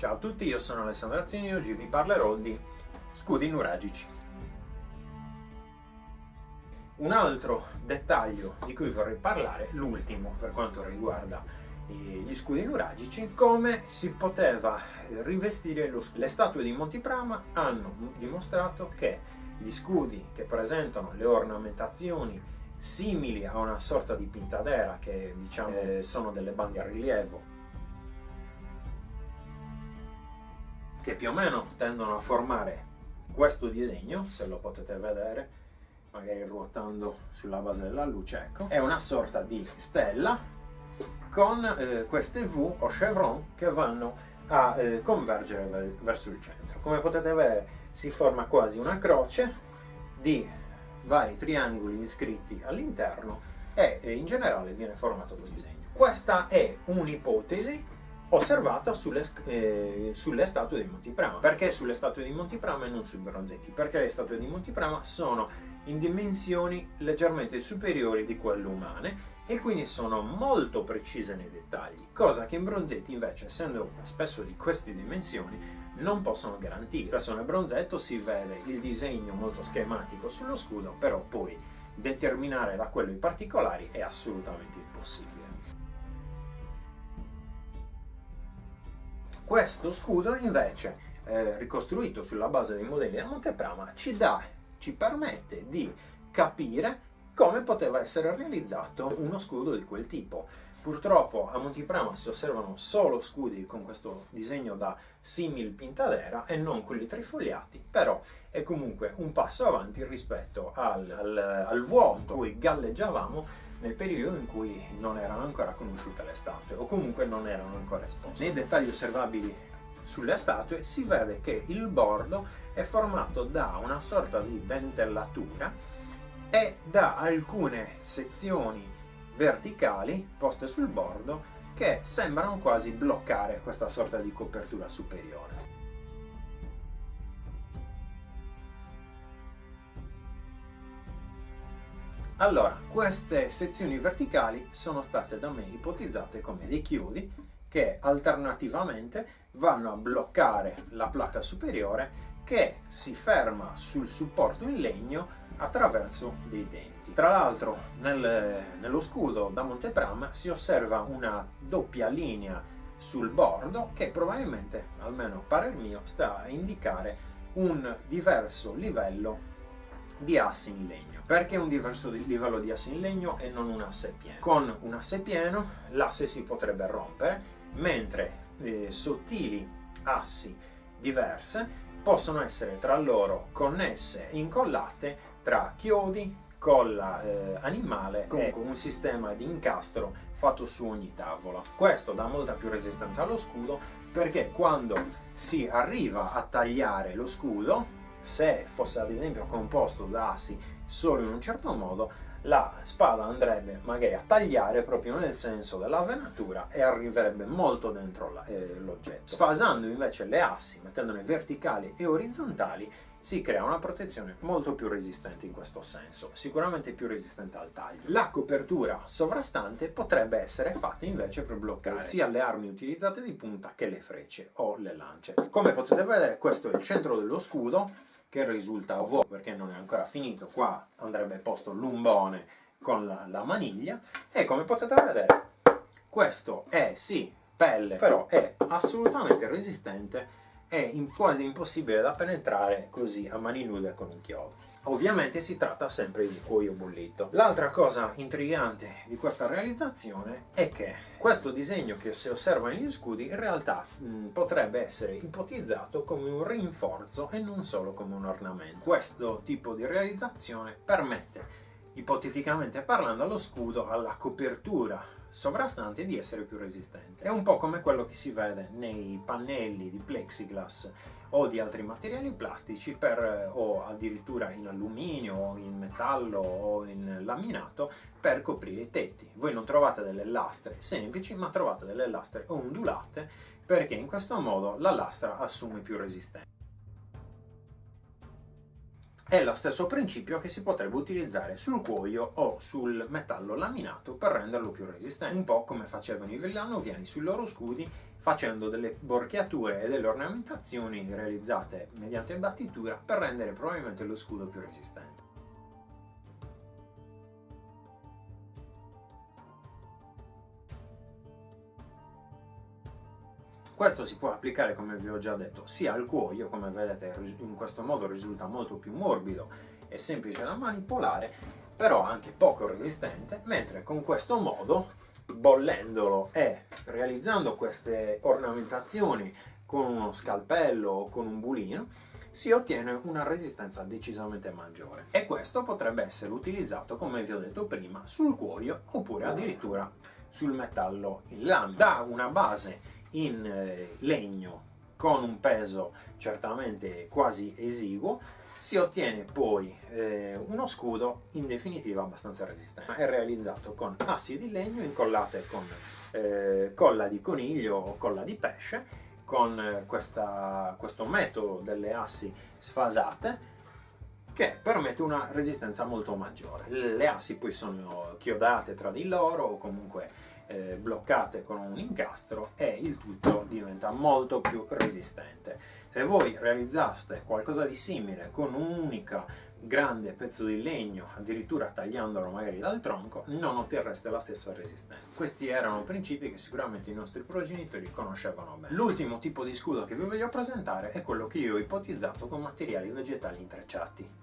Ciao a tutti, io sono Alessandro Azzini e oggi vi parlerò di scudi nuragici. Un altro dettaglio di cui vorrei parlare, l'ultimo per quanto riguarda gli scudi nuragici, come si poteva rivestire lo scudo. Le statue di Monty Prama hanno dimostrato che gli scudi che presentano le ornamentazioni simili a una sorta di pintadera, che diciamo sono delle bande a rilievo, che più o meno tendono a formare questo disegno, se lo potete vedere, magari ruotando sulla base della luce, ecco, è una sorta di stella con queste V o chevron che vanno a convergere verso il centro. Come potete vedere si forma quasi una croce di vari triangoli iscritti all'interno e in generale viene formato questo disegno. Questa è un'ipotesi osservata sulle statue di Monty Prama. Perché sulle statue di Monty Prama e non sui bronzetti? Perché le statue di Monty Prama sono in dimensioni leggermente superiori di quelle umane e quindi sono molto precise nei dettagli, cosa che in bronzetti invece, essendo spesso di queste dimensioni, non possono garantire. Spesso nel bronzetto si vede il disegno molto schematico sullo scudo, però poi determinare da quello i particolari è assolutamente impossibile. Questo scudo invece, ricostruito sulla base dei modelli da Monty Prama, ci permette di capire come poteva essere realizzato uno scudo di quel tipo. Purtroppo a Monty Prama si osservano solo scudi con questo disegno da simil pintadera e non quelli trifogliati, però è comunque un passo avanti rispetto al vuoto cui galleggiavamo nel periodo in cui non erano ancora conosciute le statue o comunque non erano ancora esposte. Nei dettagli osservabili sulle statue si vede che il bordo è formato da una sorta di dentellatura e da alcune sezioni verticali poste sul bordo che sembrano quasi bloccare questa sorta di copertura superiore. Allora, queste sezioni verticali sono state da me ipotizzate come dei chiodi che alternativamente vanno a bloccare la placca superiore che si ferma sul supporto in legno attraverso dei denti. Tra l'altro nello scudo da Monty Prama si osserva una doppia linea sul bordo che probabilmente, almeno a parer mio, sta a indicare un diverso livello di assi in legno. Perché un diverso livello di assi in legno e non un asse pieno? Con un asse pieno l'asse si potrebbe rompere, mentre sottili assi diverse possono essere tra loro connesse e incollate tra chiodi, colla animale e un sistema di incastro fatto su ogni tavola. Questo dà molta più resistenza allo scudo, perché quando si arriva a tagliare lo scudo, se fosse ad esempio composto da assi solo in un certo modo, la spada andrebbe magari a tagliare proprio nel senso della venatura e arriverebbe molto dentro l'oggetto. Sfasando invece le assi, mettendole verticali e orizzontali, si crea una protezione molto più resistente in questo senso, sicuramente più resistente al taglio. La copertura sovrastante potrebbe essere fatta invece per bloccare sia le armi utilizzate di punta che le frecce o le lance. Come potete vedere, questo è il centro dello scudo, che risulta vuoto perché non è ancora finito. Qua andrebbe posto l'umbone con la maniglia e come potete vedere questo è sì pelle, però è assolutamente resistente e quasi impossibile da penetrare così a mani nude con un chiodo. Ovviamente si tratta sempre di cuoio bollito. L'altra cosa intrigante di questa realizzazione è che questo disegno che si osserva negli scudi in realtà potrebbe essere ipotizzato come un rinforzo e non solo come un ornamento. Questo tipo di realizzazione permette, ipoteticamente parlando, allo scudo, alla copertura sovrastante, di essere più resistente. È un po' come quello che si vede nei pannelli di plexiglass o di altri materiali plastici o addirittura in alluminio o in metallo o in laminato per coprire i tetti. Voi non trovate delle lastre semplici, ma trovate delle lastre ondulate, perché in questo modo la lastra assume più resistenza. È lo stesso principio che si potrebbe utilizzare sul cuoio o sul metallo laminato per renderlo più resistente, un po' come facevano i villanoviani sui loro scudi, facendo delle borchiature e delle ornamentazioni realizzate mediante battitura per rendere probabilmente lo scudo più resistente. Questo si può applicare, come vi ho già detto, sia al cuoio, come vedete in questo modo risulta molto più morbido e semplice da manipolare, però anche poco resistente, mentre con questo modo, bollendolo e realizzando queste ornamentazioni con uno scalpello o con un bulino, si ottiene una resistenza decisamente maggiore. E questo potrebbe essere utilizzato, come vi ho detto prima, sul cuoio oppure addirittura sul metallo in lamina. Da una base in legno con un peso certamente quasi esiguo si ottiene poi uno scudo in definitiva abbastanza resistente. È realizzato con assi di legno incollate con colla di coniglio o colla di pesce, con questo metodo delle assi sfasate che permette una resistenza molto maggiore. Le assi poi sono chiodate tra di loro o comunque bloccate con un incastro e il tutto diventa molto più resistente. Se voi realizzaste qualcosa di simile con un unico grande pezzo di legno, addirittura tagliandolo magari dal tronco, non otterreste la stessa resistenza. Questi erano principi che sicuramente i nostri progenitori conoscevano bene. L'ultimo tipo di scudo che vi voglio presentare è quello che io ho ipotizzato con materiali vegetali intrecciati.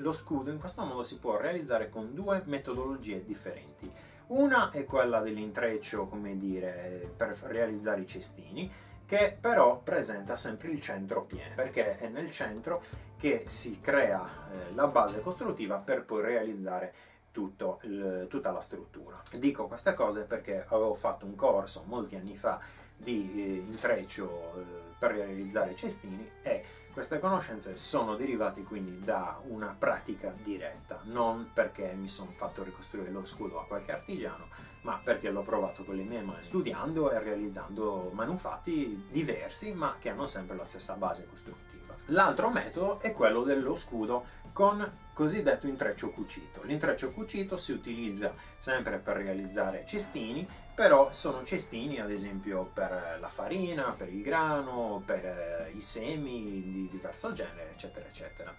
Lo scudo in questo modo si può realizzare con due metodologie differenti. Una è quella dell'intreccio, come dire, per realizzare i cestini, che però presenta sempre il centro pieno, perché è nel centro che si crea la base costruttiva per poi realizzare tutta la struttura. Dico queste cose perché avevo fatto un corso molti anni fa di intreccio per realizzare i cestini e queste conoscenze sono derivate quindi da una pratica diretta, non perché mi sono fatto ricostruire lo scudo a qualche artigiano, ma perché l'ho provato con le mie mani, studiando e realizzando manufatti diversi ma che hanno sempre la stessa base costruttiva. L'altro metodo è quello dello scudo con cosiddetto intreccio cucito. L'intreccio cucito si utilizza sempre per realizzare cestini, però sono cestini ad esempio per la farina, per il grano, per i semi di diverso genere, eccetera eccetera.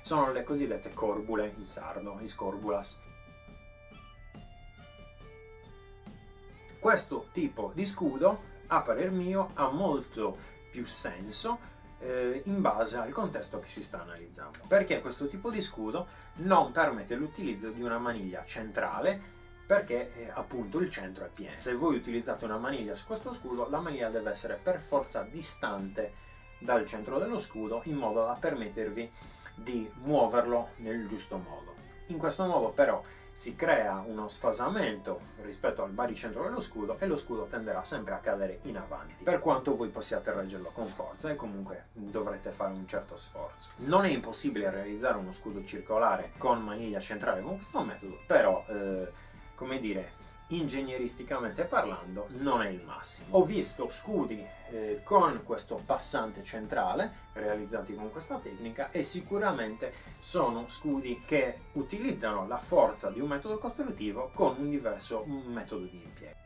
Sono le cosiddette corbule in sardo, i scorbulas. Questo tipo di scudo, a parer mio, ha molto più senso in base al contesto che si sta analizzando, perché questo tipo di scudo non permette l'utilizzo di una maniglia centrale, perché appunto il centro è pieno. Se voi utilizzate una maniglia su questo scudo, la maniglia deve essere per forza distante dal centro dello scudo in modo da permettervi di muoverlo nel giusto modo. In questo modo però si crea uno sfasamento rispetto al baricentro dello scudo e lo scudo tenderà sempre a cadere in avanti, per quanto voi possiate reggerlo con forza e comunque dovrete fare un certo sforzo. Non è impossibile realizzare uno scudo circolare con maniglia centrale con questo metodo, però come dire, ingegneristicamente parlando non è il massimo. Ho visto scudi con questo passante centrale realizzati con questa tecnica e sicuramente sono scudi che utilizzano la forza di un metodo costruttivo con un diverso metodo di impiego.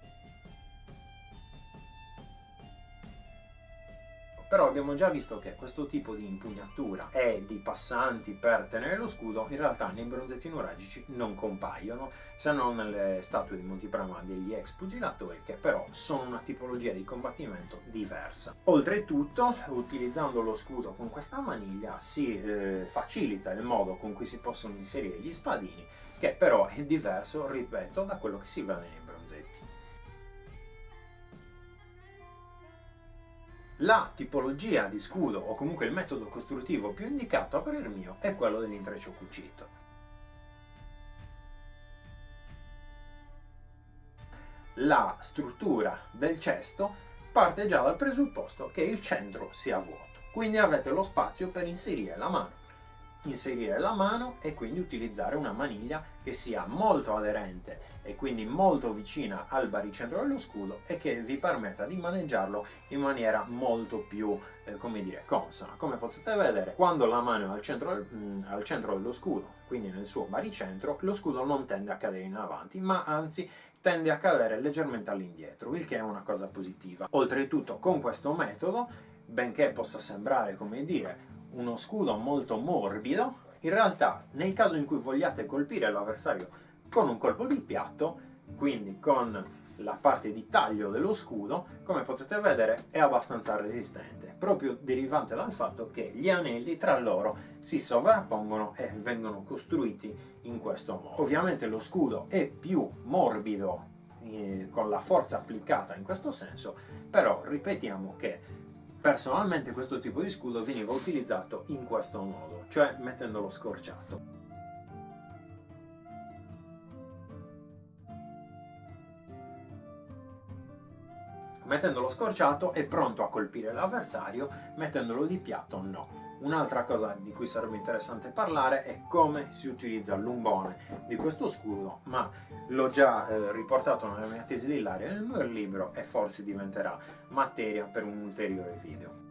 Però abbiamo già visto che questo tipo di impugnatura e di passanti per tenere lo scudo in realtà nei bronzetti nuragici non compaiono, se non nelle statue di Monti Prama degli ex pugilatori, che però sono una tipologia di combattimento diversa. Oltretutto, utilizzando lo scudo con questa maniglia si facilita il modo con cui si possono inserire gli spadini, che però è diverso, ripeto, da quello che si vede nei bronzetti. La tipologia di scudo, o comunque il metodo costruttivo più indicato a parer mio, è quello dell'intreccio cucito. La struttura del cesto parte già dal presupposto che il centro sia vuoto, quindi avete lo spazio per inserire la mano inserire la mano e quindi utilizzare una maniglia che sia molto aderente e quindi molto vicina al baricentro dello scudo e che vi permetta di maneggiarlo in maniera molto più, come dire, consona. Come potete vedere, quando la mano è al centro dello scudo, quindi nel suo baricentro, lo scudo non tende a cadere in avanti, ma anzi tende a cadere leggermente all'indietro, il che è una cosa positiva. Oltretutto, con questo metodo, benché possa sembrare, come dire, uno scudo molto morbido, in realtà nel caso in cui vogliate colpire l'avversario con un colpo di piatto, quindi con la parte di taglio dello scudo, come potete vedere è abbastanza resistente, proprio derivante dal fatto che gli anelli tra loro si sovrappongono e vengono costruiti in questo modo. Ovviamente lo scudo è più morbido con la forza applicata in questo senso, però ripetiamo che personalmente questo tipo di scudo veniva utilizzato in questo modo, cioè mettendolo scorciato. Mettendolo scorciato è pronto a colpire l'avversario, mettendolo di piatto no. Un'altra cosa di cui sarebbe interessante parlare è come si utilizza l'umbone di questo scudo, ma l'ho già riportato nella mia tesi di laurea nel mio libro e forse diventerà materia per un ulteriore video.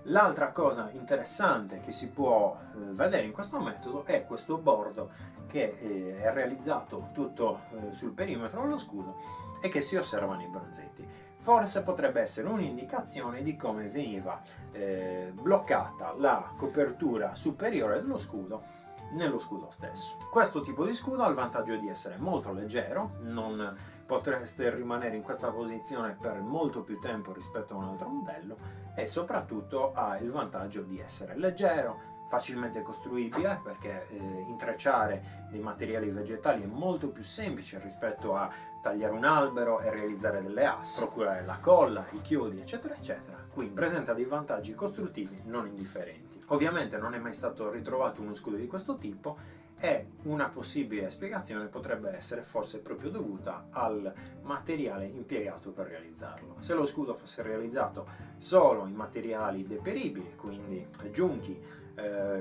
L'altra cosa interessante che si può vedere in questo metodo è questo bordo che è realizzato tutto sul perimetro dello scudo e che si osserva nei bronzetti. Forse potrebbe essere un'indicazione di come veniva bloccata la copertura superiore dello scudo nello scudo stesso. Questo tipo di scudo ha il vantaggio di essere molto leggero, non potreste rimanere in questa posizione per molto più tempo rispetto a un altro modello e soprattutto ha il vantaggio di essere leggero, facilmente costruibile perché intrecciare dei materiali vegetali è molto più semplice rispetto a tagliare un albero e realizzare delle assi, procurare la colla, i chiodi eccetera eccetera, quindi presenta dei vantaggi costruttivi non indifferenti. Ovviamente non è mai stato ritrovato uno scudo di questo tipo e una possibile spiegazione potrebbe essere forse proprio dovuta al materiale impiegato per realizzarlo. Se lo scudo fosse realizzato solo in materiali deperibili, quindi giunchi,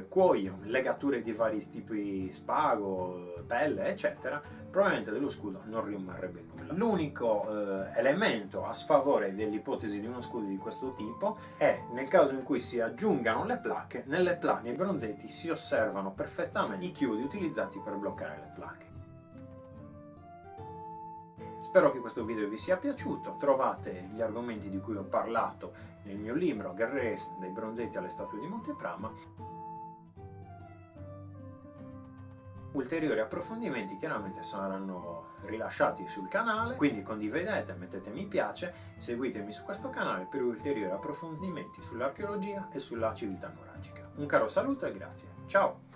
cuoio, legature di vari tipi, spago, pelle eccetera, probabilmente dello scudo non rimarrebbe nulla. L'unico elemento a sfavore dell'ipotesi di uno scudo di questo tipo è nel caso in cui si aggiungano le placche. Nelle placche, nei bronzetti, si osservano perfettamente i chiodi utilizzati per bloccare le placche. Spero che questo video vi sia piaciuto, trovate gli argomenti di cui ho parlato nel mio libro Guerrieri dai bronzetti alle statue di Monteprama. Ulteriori approfondimenti chiaramente saranno rilasciati sul canale, quindi condividete, mettete mi piace, seguitemi su questo canale per ulteriori approfondimenti sull'archeologia e sulla civiltà nuragica. Un caro saluto e grazie, ciao!